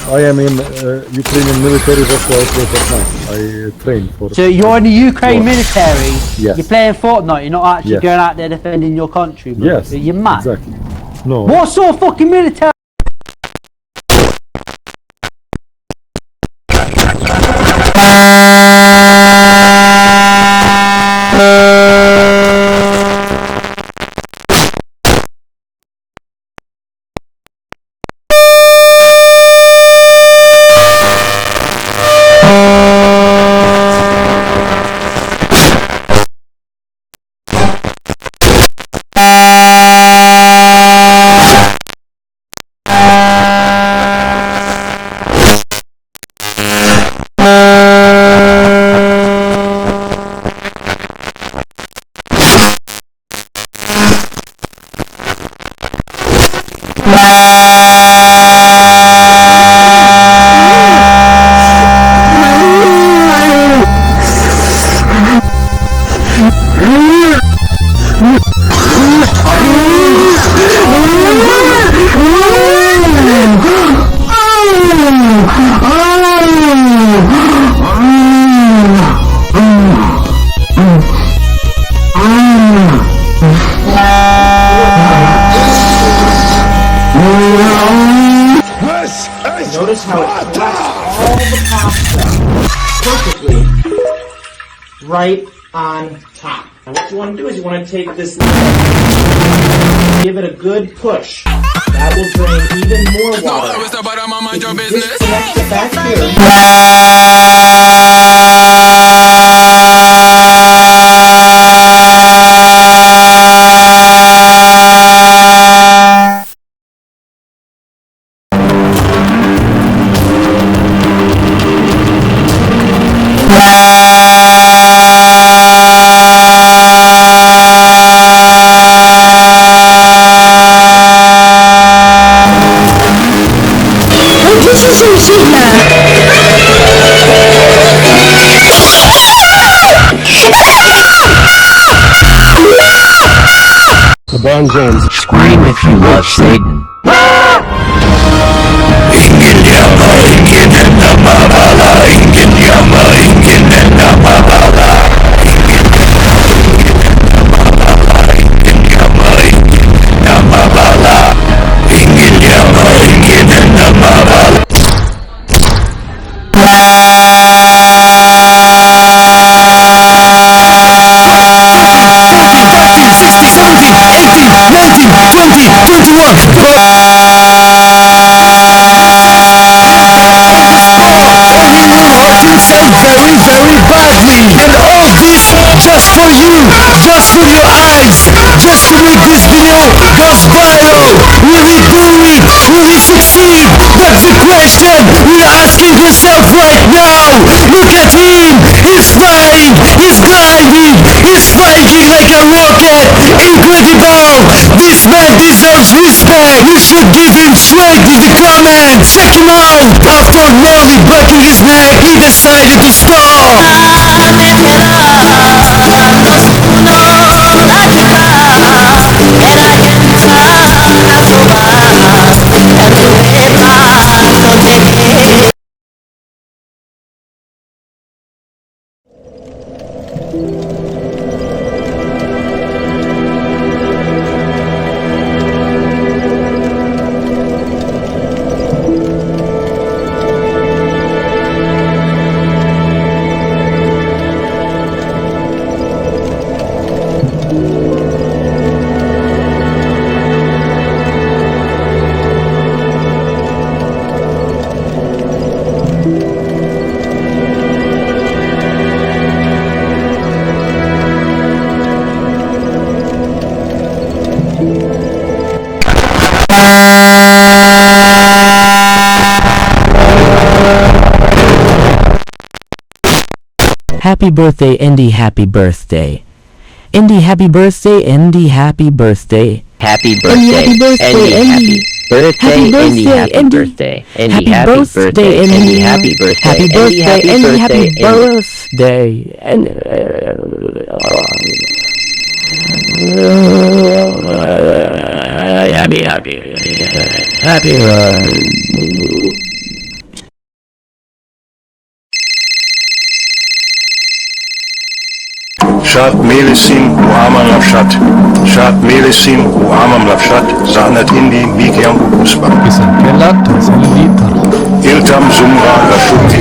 I am in Ukrainian military. That's why I play Fortnite. I train for. So you're in the Ukraine military. Yes. You're playing Fortnite. You're not actually Yes. going out there defending your country. Bro. Yes. You're mad. Exactly. No. What sort of fucking military? Notice how it collects all the pasta perfectly right on top. Now what you want to do is you want to take this, give it a good push. That will drain even more water. If you disconnect it back here, LeBron James. Scream if you love Satan. Just for you, just for your eyes, just to make this video goes viral. Will he do it? Will he succeed? That's the question we're asking yourself right now. Look at him, he's flying, he's gliding, he's spiking like a rocket. Incredible! This man deserves respect. You should give him strength in the comments. Check him out. After nearly breaking his neck, he decided to stop. Happy birthday, Indy, happy birthday. Indy, happy birthday, Indy, happy birthday. Happy birthday, happy birthday, Indy. Birthday, Indy, happy birthday. Indy, happy birthday, Indy, happy birthday. Happy birthday, Indy, happy birthday. And happy שעת מלסין ואמם לפשט, שעת מלסין ואמם לפשט, זענת אינדי ביקיam ukусpa. Kesän kella toiselle liittara. Iltam zumra la shukti